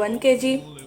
1 kg.